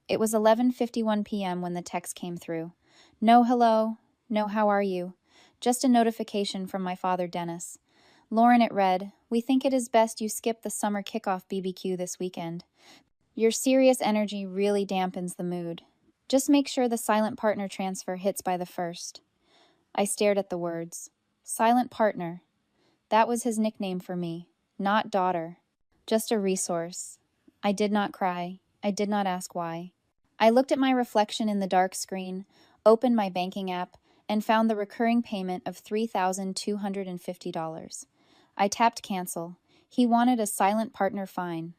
It was 11:51 p.m. when the text came through. No hello, no how are you. Just a notification from my father Dennis. Lauren, it read, "We think it is best you skip the summer kickoff BBQ this weekend. Your serious energy really dampens the mood. Just make sure the silent partner transfer hits by the first." I stared at the words. Silent partner. That was his nickname for me. Not daughter. Just a resource. I did not cry. I did not ask why. I looked at my reflection in the dark screen, opened my banking app, and found the recurring payment of $3,250. I tapped cancel. He wanted a silent partner fine.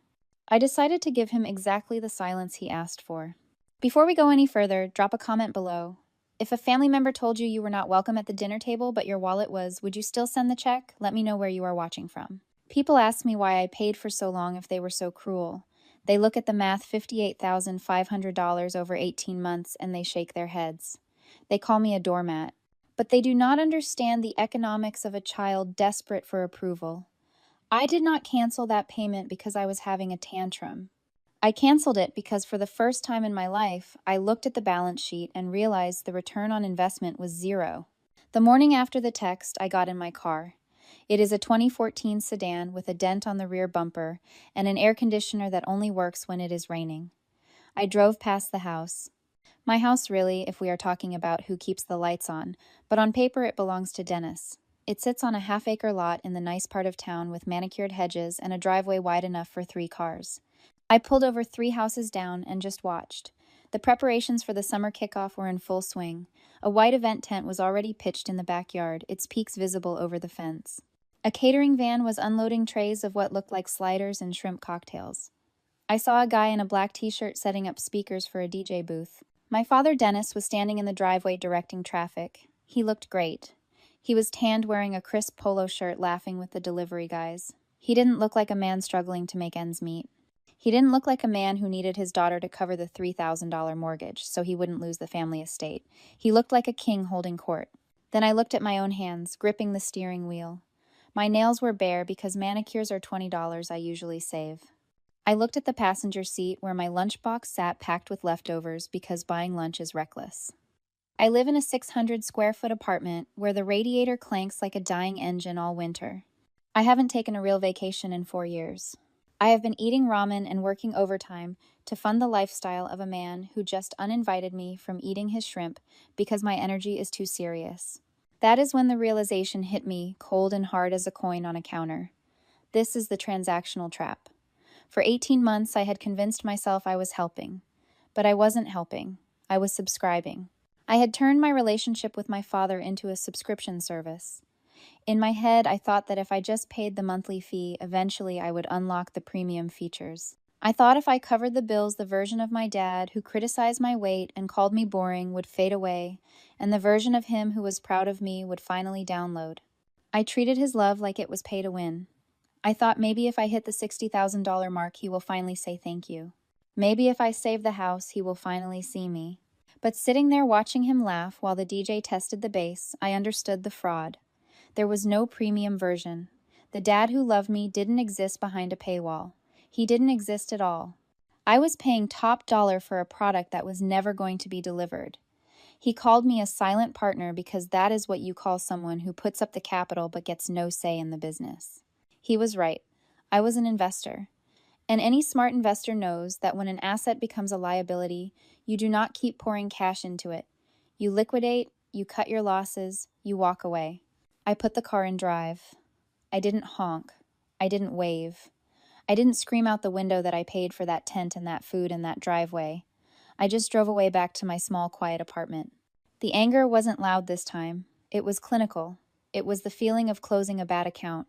I decided to give him exactly the silence he asked for. Before we go any further, drop a comment below. If a family member told you you were not welcome at the dinner table but your wallet was, would you still send the check? Let me know where you are watching from. People ask me why I paid for so long if they were so cruel. They look at the math, $58,500 over 18 months, and they shake their heads. They call me a doormat. But they do not understand the economics of a child desperate for approval. I did not cancel that payment because I was having a tantrum. I canceled it because for the first time in my life, I looked at the balance sheet and realized the return on investment was zero. The morning after the text, I got in my car. It is a 2014 sedan with a dent on the rear bumper and an air conditioner that only works when it is raining. I drove past the house. My house really, if we are talking about who keeps the lights on, but on paper it belongs to Dennis. It sits on a half-acre lot in the nice part of town with manicured hedges and a driveway wide enough for 3 cars. I pulled over 3 houses down and just watched. The preparations for the summer kickoff were in full swing. A white event tent was already pitched in the backyard, its peaks visible over the fence. A catering van was unloading trays of what looked like sliders and shrimp cocktails. I saw a guy in a black t-shirt setting up speakers for a DJ booth. My father Dennis was standing in the driveway directing traffic. He looked great. He was tanned, wearing a crisp polo shirt, laughing with the delivery guys. He didn't look like a man struggling to make ends meet. He didn't look like a man who needed his daughter to cover the $3,000 mortgage so he wouldn't lose the family estate. He looked like a king holding court. Then I looked at my own hands, gripping the steering wheel. My nails were bare because manicures are $20 I usually save. I looked at the passenger seat where my lunchbox sat packed with leftovers because buying lunch is reckless. I live in a 600-square-foot apartment where the radiator clanks like a dying engine all winter. I haven't taken a real vacation in 4 years. I have been eating ramen and working overtime to fund the lifestyle of a man who just uninvited me from eating his shrimp because my energy is too serious. That is when the realization hit me, cold and hard as a coin on a counter. This is the transactional trap. For 18 months, I had convinced myself I was helping. But I wasn't helping. I was subscribing. I had turned my relationship with my father into a subscription service. In my head, I thought that if I just paid the monthly fee, eventually I would unlock the premium features. I thought if I covered the bills, the version of my dad who criticized my weight and called me boring would fade away, and the version of him who was proud of me would finally download. I treated his love like it was pay to win. I thought maybe if I hit the $60,000 mark, he will finally say thank you. Maybe if I save the house, he will finally see me. But sitting there watching him laugh while the DJ tested the bass, I understood the fraud. There was no premium version. The dad who loved me didn't exist behind a paywall. He didn't exist at all. I was paying top dollar for a product that was never going to be delivered. He called me a silent partner because that is what you call someone who puts up the capital but gets no say in the business. He was right. I was an investor. And any smart investor knows that when an asset becomes a liability, you do not keep pouring cash into it. You liquidate, you cut your losses, you walk away. I put the car in drive. I didn't honk. I didn't wave. I didn't scream out the window that I paid for that tent and that food and that driveway. I just drove away back to my small, quiet apartment. The anger wasn't loud this time. It was clinical. It was the feeling of closing a bad account.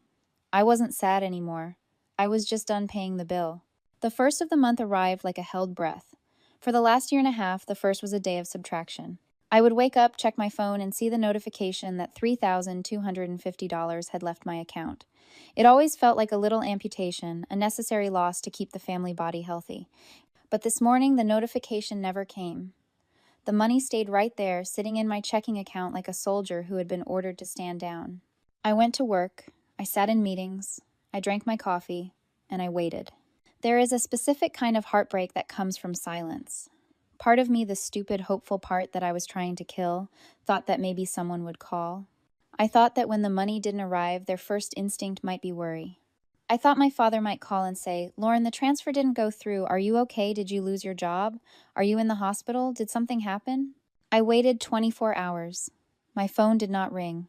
I wasn't sad anymore. I was just done paying the bill. The first of the month arrived like a held breath. For the last year and a half, the first was a day of subtraction. I would wake up, check my phone, and see the notification that $3,250 had left my account. It always felt like a little amputation, a necessary loss to keep the family body healthy. But this morning, the notification never came. The money stayed right there, sitting in my checking account like a soldier who had been ordered to stand down. I went to work. I sat in meetings. I drank my coffee, and I waited. There is a specific kind of heartbreak that comes from silence. Part of me, the stupid, hopeful part that I was trying to kill, thought that maybe someone would call. I thought that when the money didn't arrive, their first instinct might be worry. I thought my father might call and say, "Lauren, the transfer didn't go through. Are you okay? Did you lose your job? Are you in the hospital? Did something happen?" I waited 24 hours. My phone did not ring.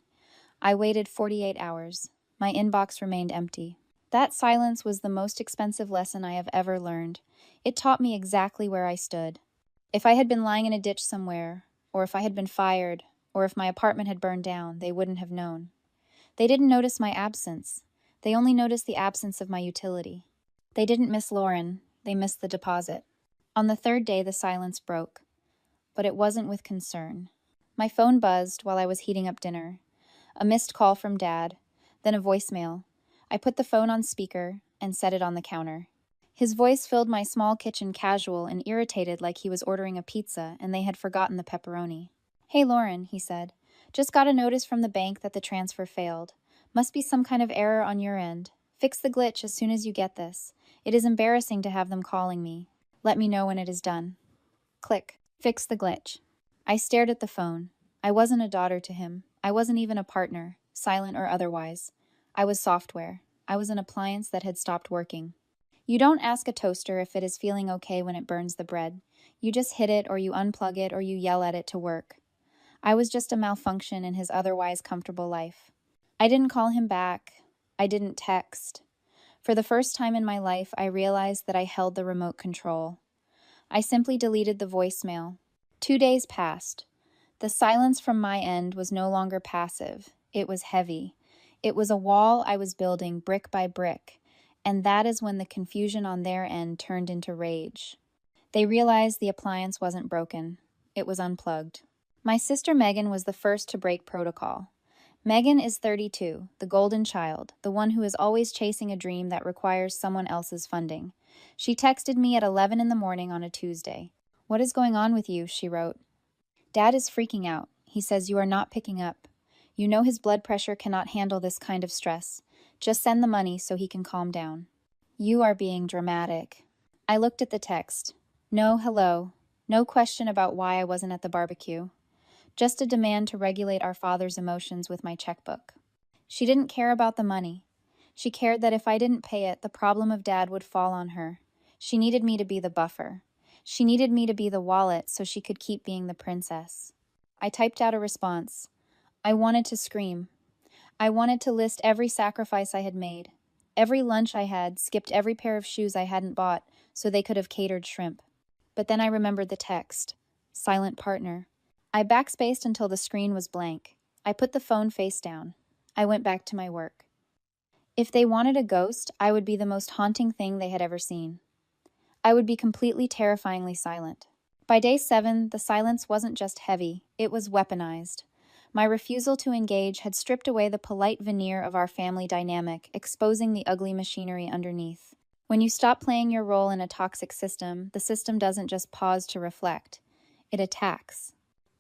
I waited 48 hours. My inbox remained empty. That silence was the most expensive lesson I have ever learned. It taught me exactly where I stood. If I had been lying in a ditch somewhere, or if I had been fired, or if my apartment had burned down, they wouldn't have known. They didn't notice my absence. They only noticed the absence of my utility. They didn't miss Lauren. They missed the deposit. On the third day, the silence broke. But it wasn't with concern. My phone buzzed while I was heating up dinner. A missed call from Dad, then a voicemail. I put the phone on speaker and set it on the counter. His voice filled my small kitchen casual and irritated, like he was ordering a pizza and they had forgotten the pepperoni. "Hey, Lauren," he said. "Just got a notice from the bank that the transfer failed. Must be some kind of error on your end. Fix the glitch as soon as you get this. It is embarrassing to have them calling me. Let me know when it is done." Click. Fix the glitch. I stared at the phone. I wasn't a daughter to him. I wasn't even a partner, silent or otherwise. I was software. I was an appliance that had stopped working. You don't ask a toaster if it is feeling okay when it burns the bread. You just hit it, or you unplug it, or you yell at it to work. I was just a malfunction in his otherwise comfortable life. I didn't call him back. I didn't text. For the first time in my life, I realized that I held the remote control. I simply deleted the voicemail. 2 days passed. The silence from my end was no longer passive. It was heavy. It was a wall I was building brick by brick, and that is when the confusion on their end turned into rage. They realized the appliance wasn't broken. It was unplugged. My sister Megan was the first to break protocol. Megan is 32, the golden child, the one who is always chasing a dream that requires someone else's funding. She texted me at 11 in the morning on a Tuesday. "What is going on with you?" she wrote. "Dad is freaking out. He says you are not picking up. You know his blood pressure cannot handle this kind of stress. Just send the money so he can calm down." "You are being dramatic." I looked at the text. No hello. No question about why I wasn't at the barbecue. Just a demand to regulate our father's emotions with my checkbook. She didn't care about the money. She cared that if I didn't pay it, the problem of Dad would fall on her. She needed me to be the buffer. She needed me to be the wallet so she could keep being the princess. I typed out a response. I wanted to scream. I wanted to list every sacrifice I had made. Every lunch I had, skipped every pair of shoes I hadn't bought so they could have catered shrimp. But then I remembered the text. Silent partner. I backspaced until the screen was blank. I put the phone face down. I went back to my work. If they wanted a ghost, I would be the most haunting thing they had ever seen. I would be completely terrifyingly silent. By day 7, the silence wasn't just heavy, it was weaponized. My refusal to engage had stripped away the polite veneer of our family dynamic, exposing the ugly machinery underneath. When you stop playing your role in a toxic system, the system doesn't just pause to reflect. It attacks.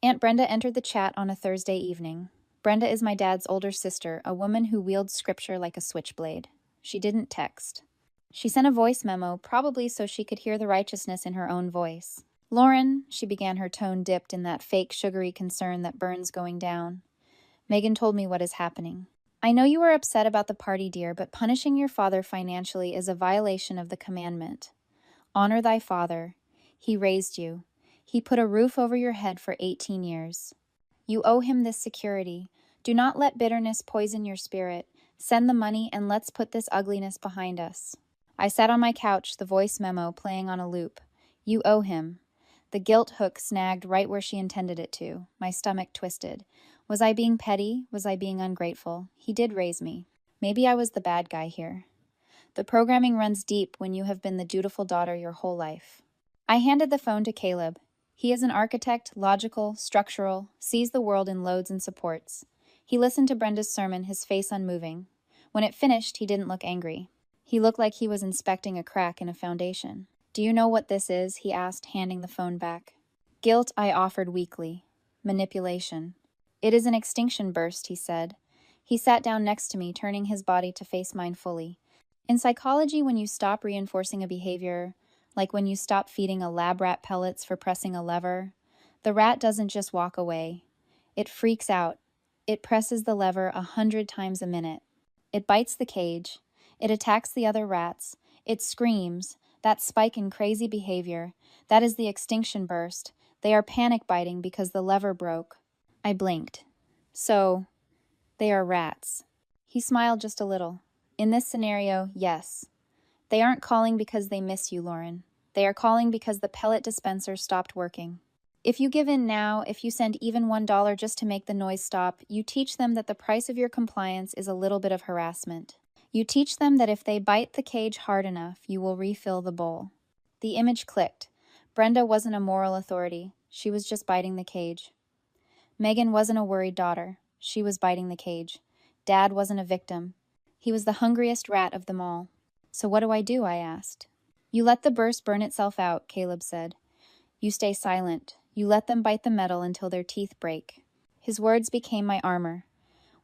Aunt Brenda entered the chat on a Thursday evening. Brenda is my dad's older sister, a woman who wields scripture like a switchblade. She didn't text. She sent a voice memo, probably so she could hear the righteousness in her own voice. "Lauren," she began, her tone dipped in that fake sugary concern that burns going down. "Megan told me what is happening. I know you are upset about the party, dear, but punishing your father financially is a violation of the commandment. Honor thy father. He raised you. He put a roof over your head for 18 years. You owe him this security. Do not let bitterness poison your spirit. Send the money and let's put this ugliness behind us." I sat on my couch, the voice memo playing on a loop. You owe him. The guilt hook snagged right where she intended it to. My stomach twisted. Was I being petty? Was I being ungrateful? He did raise me. Maybe I was the bad guy here. The programming runs deep when you have been the dutiful daughter your whole life. I handed the phone to Caleb. He is an architect, logical, structural, sees the world in loads and supports. He listened to Brenda's sermon, his face unmoving. When it finished, he didn't look angry. He looked like he was inspecting a crack in a foundation. "Do you know what this is?" he asked, handing the phone back. "Guilt," I offered weakly. "Manipulation." "It is an extinction burst," he said. He sat down next to me, turning his body to face mine fully. In psychology, when you stop reinforcing a behavior, like when you stop feeding a lab rat pellets for pressing a lever. The rat doesn't just walk away. It freaks out. It presses the lever 100 times a minute. It bites the cage. It attacks the other rats. It screams. That spike in crazy behavior. That is the extinction burst. They are panic biting because the lever broke. I blinked. So, they are rats. He smiled just a little. In this scenario, yes. They aren't calling because they miss you, Lauren. They are calling because the pellet dispenser stopped working. If you give in now, if you send even $1 just to make the noise stop, you teach them that the price of your compliance is a little bit of harassment. You teach them that if they bite the cage hard enough, you will refill the bowl. The image clicked. Brenda wasn't a moral authority. She was just biting the cage. Megan wasn't a worried daughter. She was biting the cage. Dad wasn't a victim. He was the hungriest rat of them all. So what do? I asked. You let the burst burn itself out, Caleb said. You stay silent. You let them bite the metal until their teeth break. His words became my armor.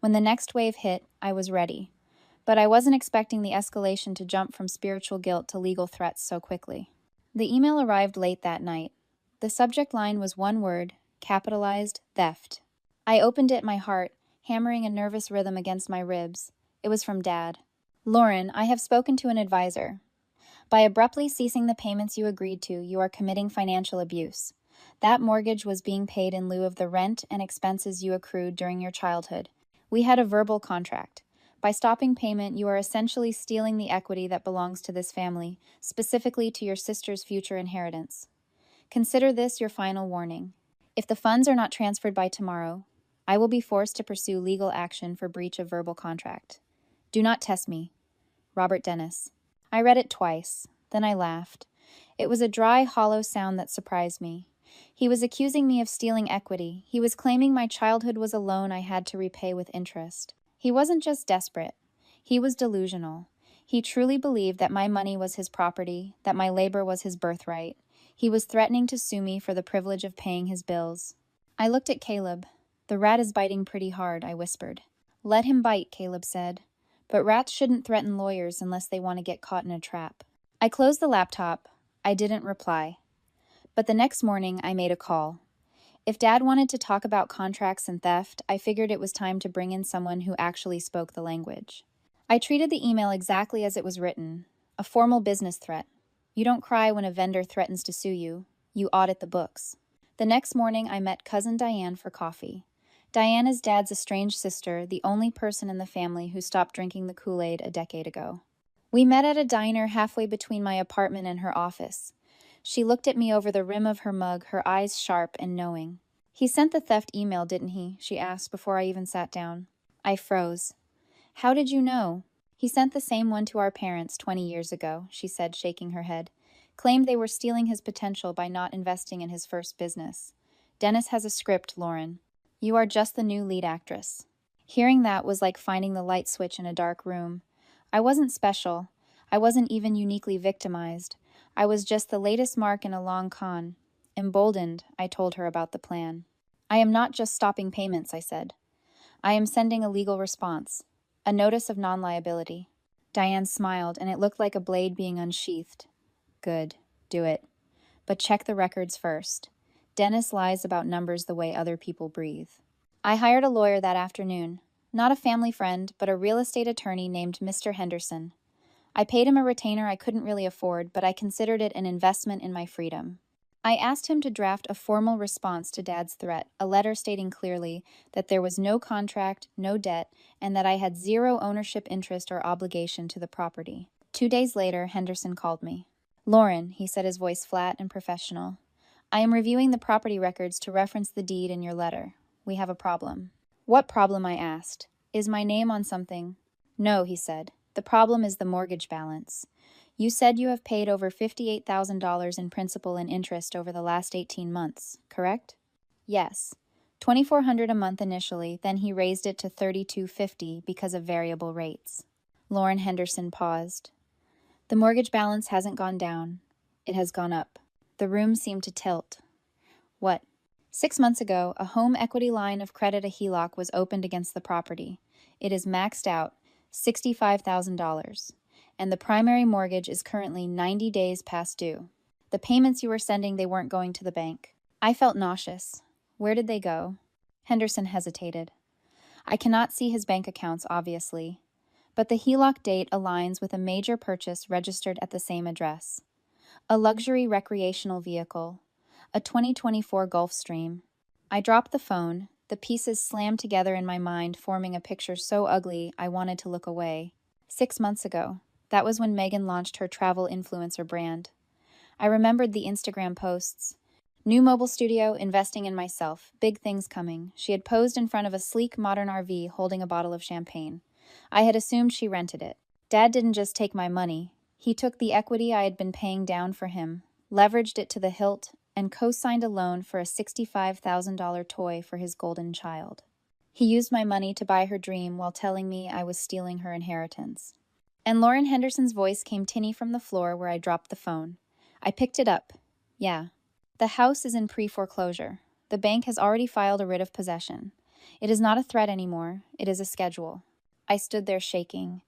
When the next wave hit, I was ready. But I wasn't expecting the escalation to jump from spiritual guilt to legal threats so quickly. The email arrived late that night. The subject line was one word, capitalized, theft. I opened it, my heart, hammering a nervous rhythm against my ribs. It was from Dad. Lauren, I have spoken to an advisor. By abruptly ceasing the payments you agreed to, you are committing financial abuse. That mortgage was being paid in lieu of the rent and expenses you accrued during your childhood. We had a verbal contract. By stopping payment, you are essentially stealing the equity that belongs to this family, specifically to your sister's future inheritance. Consider this your final warning. If the funds are not transferred by tomorrow, I will be forced to pursue legal action for breach of verbal contract. Do not test me. Robert Dennis. I read it twice. Then I laughed. It was a dry, hollow sound that surprised me. He was accusing me of stealing equity. He was claiming my childhood was a loan I had to repay with interest. He wasn't just desperate. He was delusional. He truly believed that my money was his property, that my labor was his birthright. He was threatening to sue me for the privilege of paying his bills. I looked at Caleb. The rat is biting pretty hard, I whispered. Let him bite, Caleb said. But rats shouldn't threaten lawyers unless they want to get caught in a trap. I closed the laptop. I didn't reply. But the next morning, I made a call. If Dad wanted to talk about contracts and theft, I figured it was time to bring in someone who actually spoke the language. I treated the email exactly as it was written, a formal business threat. You don't cry when a vendor threatens to sue you. You audit the books. The next morning, I met Cousin Diane for coffee. Diane is Dad's estranged sister, the only person in the family who stopped drinking the Kool-Aid a decade ago. We met at a diner halfway between my apartment and her office. She looked at me over the rim of her mug, her eyes sharp and knowing. He sent the theft email, didn't he? She asked before I even sat down. I froze. How did you know? He sent the same one to our parents 20 years ago, she said, shaking her head. Claimed they were stealing his potential by not investing in his first business. Dennis has a script, Lauren. You are just the new lead actress. Hearing that was like finding the light switch in a dark room. I wasn't special. I wasn't even uniquely victimized. I was just the latest mark in a long con. Emboldened, I told her about the plan. I am not just stopping payments, I said. I am sending a legal response. A notice of non-liability. Diane smiled, and it looked like a blade being unsheathed. Good. Do it. But check the records first. Dennis lies about numbers the way other people breathe. I hired a lawyer that afternoon. Not a family friend, but a real estate attorney named Mr. Henderson. I paid him a retainer I couldn't really afford, but I considered it an investment in my freedom. I asked him to draft a formal response to Dad's threat, a letter stating clearly that there was no contract, no debt, and that I had zero ownership interest or obligation to the property. 2 days later, Henderson called me. Lauren, he said, his voice flat and professional. I am reviewing the property records to reference the deed in your letter. We have a problem. What problem? I asked. Is my name on something? No, he said. The problem is the mortgage balance. You said you have paid over $58,000 in principal and interest over the last 18 months, correct? Yes. $2,400 a month initially, then he raised it to $3,250 because of variable rates. Lauren Henderson paused. The mortgage balance hasn't gone down. It has gone up. The room seemed to tilt. What? 6 months ago, a home equity line of credit, a HELOC, was opened against the property. It is maxed out, $65,000, and the primary mortgage is currently 90 days past due. The payments you were sending, they weren't going to the bank. I felt nauseous. Where did they go? Henderson hesitated. I cannot see his bank accounts, obviously, but the HELOC date aligns with a major purchase registered at the same address. A luxury recreational vehicle. A 2024 Gulfstream. I dropped the phone. The pieces slammed together in my mind, forming a picture so ugly I wanted to look away. 6 months ago. That was when Megan launched her travel influencer brand. I remembered the Instagram posts. New mobile studio, investing in myself, big things coming. She had posed in front of a sleek modern RV holding a bottle of champagne. I had assumed she rented it. Dad didn't just take my money. He took the equity I had been paying down for him, leveraged it to the hilt, and co-signed a loan for a $65,000 toy for his golden child. He used my money to buy her dream while telling me I was stealing her inheritance. And Lauren Henderson's voice came tinny from the floor where I dropped the phone. I picked it up. Yeah. The house is in pre-foreclosure. The bank has already filed a writ of possession. It is not a threat anymore. It is a schedule. I stood there shaking.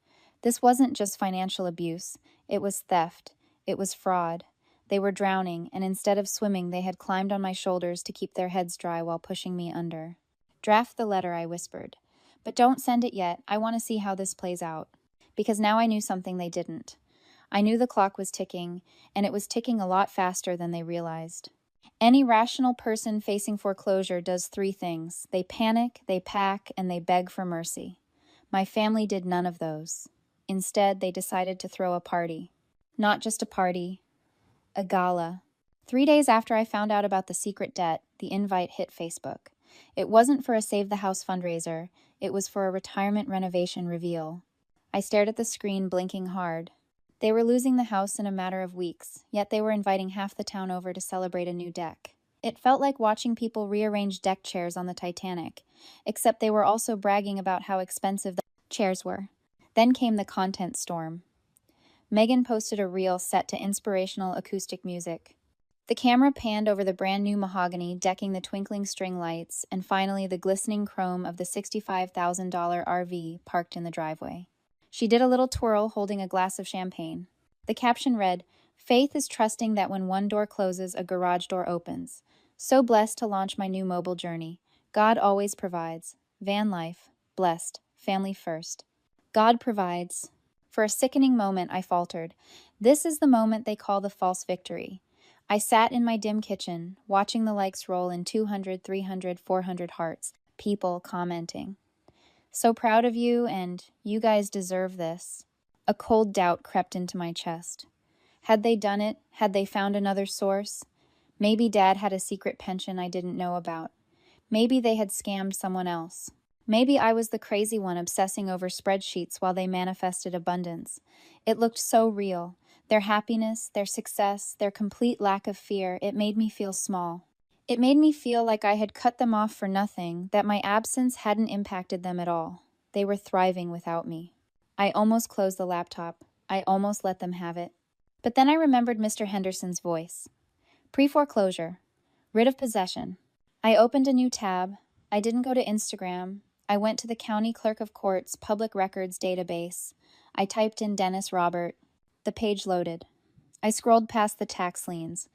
This wasn't just financial abuse. It was theft. It was fraud. They were drowning, and instead of swimming, they had climbed on my shoulders to keep their heads dry while pushing me under. Draft the letter, I whispered. But don't send it yet. I want to see how this plays out. Because now I knew something they didn't. I knew the clock was ticking, and it was ticking a lot faster than they realized. Any rational person facing foreclosure does 3 things. They panic, they pack, and they beg for mercy. My family did none of those. Instead, they decided to throw a party. Not just a party, a gala. 3 days after I found out about the secret debt, the invite hit Facebook. It wasn't for a Save the House fundraiser. It was for a retirement renovation reveal. I stared at the screen, blinking hard. They were losing the house in a matter of weeks, yet they were inviting half the town over to celebrate a new deck. It felt like watching people rearrange deck chairs on the Titanic, except they were also bragging about how expensive the chairs were. Then came the content storm. Megan posted a reel set to inspirational acoustic music. The camera panned over the brand new mahogany decking the twinkling string lights, and finally the glistening chrome of the $65,000 RV parked in the driveway. She did a little twirl holding a glass of champagne. The caption read, "Faith is trusting that when one door closes, a garage door opens. So blessed to launch my new mobile journey. God always provides. Van life. Blessed. Family first." God provides. For a sickening moment, I faltered. This is the moment they call the false victory. I sat in my dim kitchen, watching the likes roll in 200, 300, 400 hearts, people commenting. "So proud of you," and "You guys deserve this." A cold doubt crept into my chest. Had they done it? Had they found another source? Maybe Dad had a secret pension I didn't know about. Maybe they had scammed someone else. Maybe I was the crazy one obsessing over spreadsheets while they manifested abundance. It looked so real. Their happiness, their success, their complete lack of fear, it made me feel small. It made me feel like I had cut them off for nothing, that my absence hadn't impacted them at all. They were thriving without me. I almost closed the laptop. I almost let them have it. But then I remembered Mr. Henderson's voice. Pre-foreclosure. Writ of possession. I opened a new tab. I didn't go to Instagram. I went to the County Clerk of Court's Public Records database. I typed in Dennis Robert. The page loaded. I scrolled past the tax liens.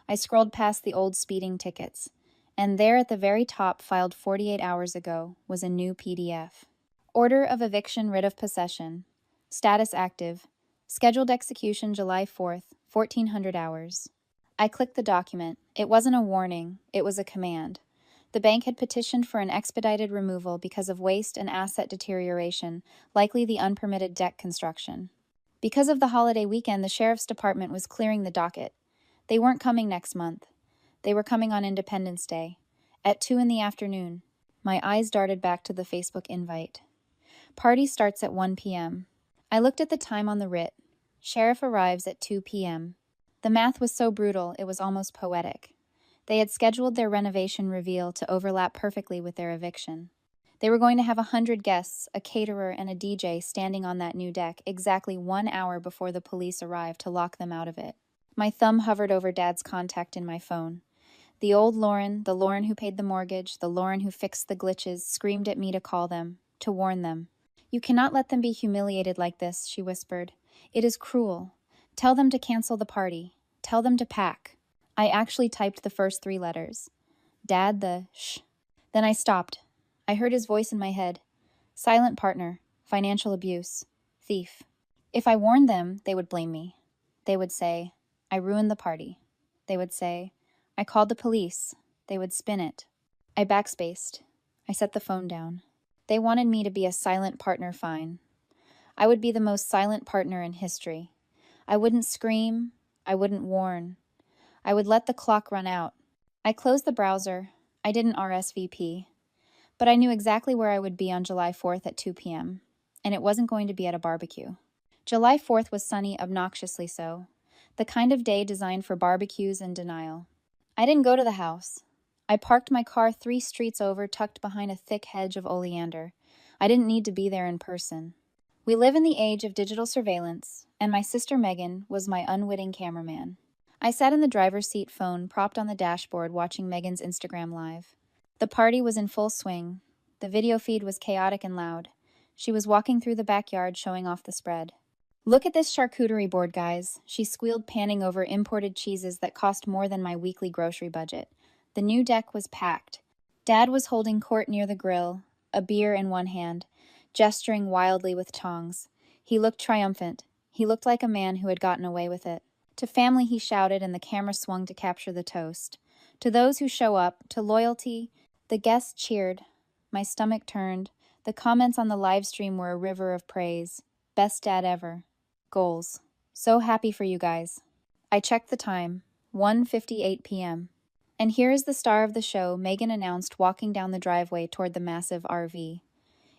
I scrolled past the old speeding tickets. And there at the very top, filed 48 hours ago, was a new PDF. Order of eviction, writ of possession. Status active. Scheduled execution July 4th, 1400 hours. I clicked the document. It wasn't a warning. It was a command. The bank had petitioned for an expedited removal because of waste and asset deterioration, likely the unpermitted deck construction. Because of the holiday weekend, the sheriff's department was clearing the docket. They weren't coming next month. They were coming on Independence Day, at 2 in the afternoon. My eyes darted back to the Facebook invite. Party starts at 1 p.m. I looked at the time on the writ. Sheriff arrives at 2 p.m. The math was so brutal, it was almost poetic. They had scheduled their renovation reveal to overlap perfectly with their eviction. They were going to have 100 guests, a caterer, and a DJ standing on that new deck exactly 1 hour before the police arrived to lock them out of it. My thumb hovered over Dad's contact in my phone. The old Lauren, the Lauren who paid the mortgage, the Lauren who fixed the glitches, screamed at me to call them, to warn them. "You cannot let them be humiliated like this," she whispered. "It is cruel. Tell them to cancel the party. tell them to pack. I actually typed the first 3 letters. Dad, the shh. Then I stopped. I heard his voice in my head. Silent partner, financial abuse, thief. If I warned them, they would blame me. They would say, I ruined the party. They would say, I called the police. They would spin it. I backspaced. I set the phone down. They wanted me to be a silent partner fine. I would be the most silent partner in history. I wouldn't scream. I wouldn't warn. I would let the clock run out. I closed the browser. I didn't RSVP. But I knew exactly where I would be on July 4th at 2 p.m. And it wasn't going to be at a barbecue. July 4th was sunny, obnoxiously so. The kind of day designed for barbecues and denial. I didn't go to the house. I parked my car 3 streets over, tucked behind a thick hedge of oleander. I didn't need to be there in person. We live in the age of digital surveillance, and my sister Megan was my unwitting cameraman. I sat in the driver's seat, phone propped on the dashboard, watching Megan's Instagram live. The party was in full swing. The video feed was chaotic and loud. She was walking through the backyard, showing off the spread. Look at this charcuterie board, guys, she squealed, panning over imported cheeses that cost more than my weekly grocery budget. The new deck was packed. Dad was holding court near the grill, a beer in one hand, gesturing wildly with tongs. He looked triumphant. He looked like a man who had gotten away with it. To family, he shouted, and the camera swung to capture the toast. To those who show up, to loyalty, the guests cheered. My stomach turned. The comments on the live stream were a river of praise. Best dad ever. Goals. So happy for you guys. I checked the time. 1:58 p.m. And here is the star of the show, Megan announced, walking down the driveway toward the massive RV.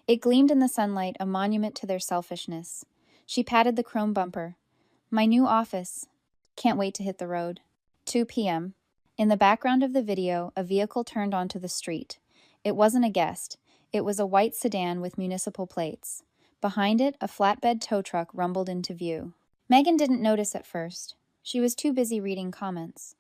It gleamed in the sunlight, a monument to their selfishness. She patted the chrome bumper. My new office. Can't wait to hit the road. 2 p.m. In the background of the video, a vehicle turned onto the street. It wasn't a guest. It was a white sedan with municipal plates. Behind it, a flatbed tow truck rumbled into view. Megan didn't notice at first. She was too busy reading comments.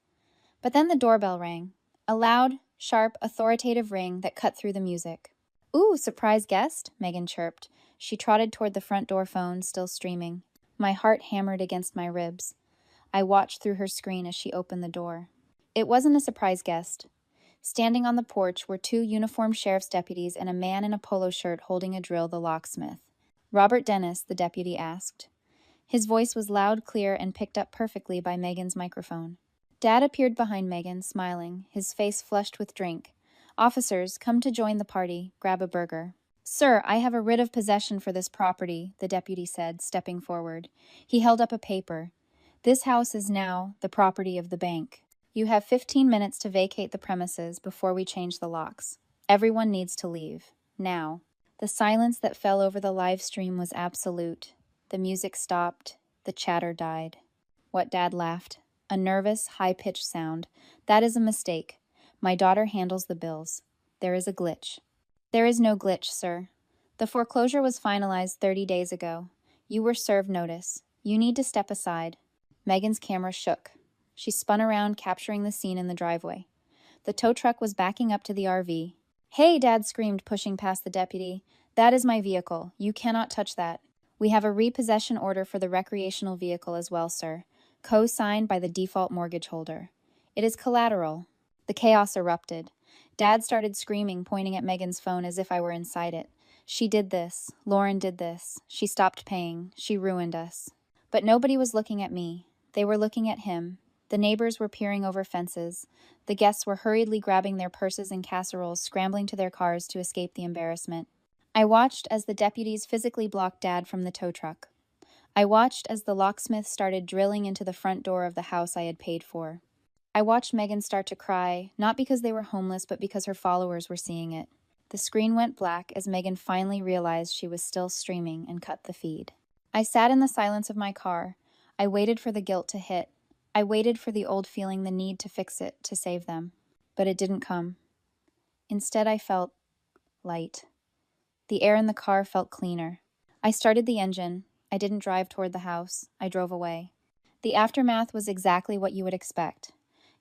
But then the doorbell rang. A loud, sharp, authoritative ring that cut through the music. Ooh, surprise guest, Megan chirped. She trotted toward the front door phone, still streaming. My heart hammered against my ribs. I watched through her screen as she opened the door. It wasn't a surprise guest. Standing on the porch were 2 uniformed sheriff's deputies and a man in a polo shirt holding a drill, the locksmith. Robert Dennis, the deputy asked. His voice was loud, clear, and picked up perfectly by Megan's microphone. Dad appeared behind Megan, smiling, his face flushed with drink. Officers, come to join the party. Grab a burger. Sir, I have a writ of possession for this property, the deputy said, stepping forward. He held up a paper. This house is now the property of the bank. You have 15 minutes to vacate the premises before we change the locks. Everyone needs to leave. Now. The silence that fell over the live stream was absolute. The music stopped. The chatter died. What? Dad laughed. A nervous, high-pitched sound. That is a mistake. My daughter handles the bills. There is a glitch. There is no glitch, sir. The foreclosure was finalized 30 days ago. You were served notice. You need to step aside. Megan's camera shook. She spun around, capturing the scene in the driveway. The tow truck was backing up to the RV. Hey, Dad screamed, pushing past the deputy. That is my vehicle. You cannot touch that. We have a repossession order for the recreational vehicle as well, sir. Co-signed by the default mortgage holder. It is collateral. The chaos erupted. Dad started screaming, pointing at Megan's phone as if I were inside it. She did this. Lauren did this. She stopped paying. She ruined us. But nobody was looking at me. They were looking at him. The neighbors were peering over fences. The guests were hurriedly grabbing their purses and casseroles, scrambling to their cars to escape the embarrassment. I watched as the deputies physically blocked Dad from the tow truck. I watched as the locksmith started drilling into the front door of the house I had paid for. I watched Megan start to cry, not because they were homeless, but because her followers were seeing it. The screen went black as Megan finally realized she was still streaming and cut the feed. I sat in the silence of my car. I waited for the guilt to hit. I waited for the old feeling, the need to fix it, to save them. But it didn't come. Instead, I felt light. The air in the car felt cleaner. I started the engine. I didn't drive toward the house. I drove away. The aftermath was exactly what you would expect.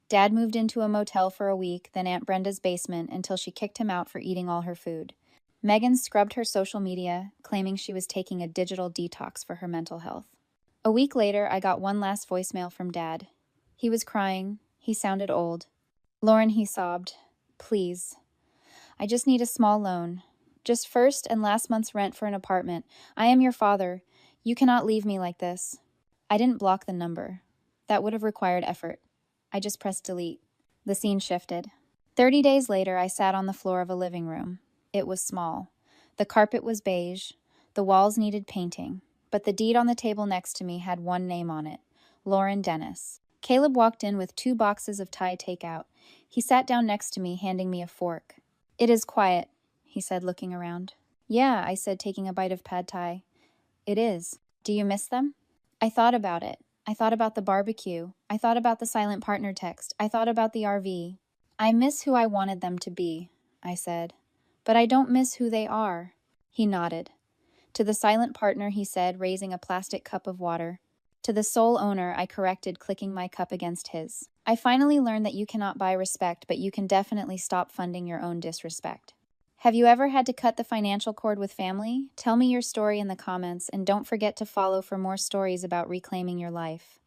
Dad moved into a motel for a week, then Aunt Brenda's basement until she kicked him out for eating all her food. Megan scrubbed her social media, claiming she was taking a digital detox for her mental health. A week later, I got one last voicemail from Dad. He was crying. He sounded old. Lauren, he sobbed. Please. I just need a small loan. Just first and last month's rent for an apartment. I am your father. You cannot leave me like this. I didn't block the number. That would have required effort. I just pressed delete. The scene shifted. 30 days later, I sat on the floor of a living room. It was small. The carpet was beige. The walls needed painting. But the deed on the table next to me had one name on it: Lauren Dennis. Caleb walked in with 2 boxes of Thai takeout. He sat down next to me, handing me a fork. It is quiet, he said, looking around. Yeah, I said, taking a bite of pad thai. It is. Do you miss them? I thought about it. I thought about the barbecue. I thought about the silent partner text. I thought about the RV. I miss who I wanted them to be, I said. But I don't miss who they are. He nodded. To the silent partner, he said, raising a plastic cup of water. To the sole owner, I corrected, clicking my cup against his. I finally learned that you cannot buy respect, but you can definitely stop funding your own disrespect. Have you ever had to cut the financial cord with family? Tell me your story in the comments, and don't forget to follow for more stories about reclaiming your life.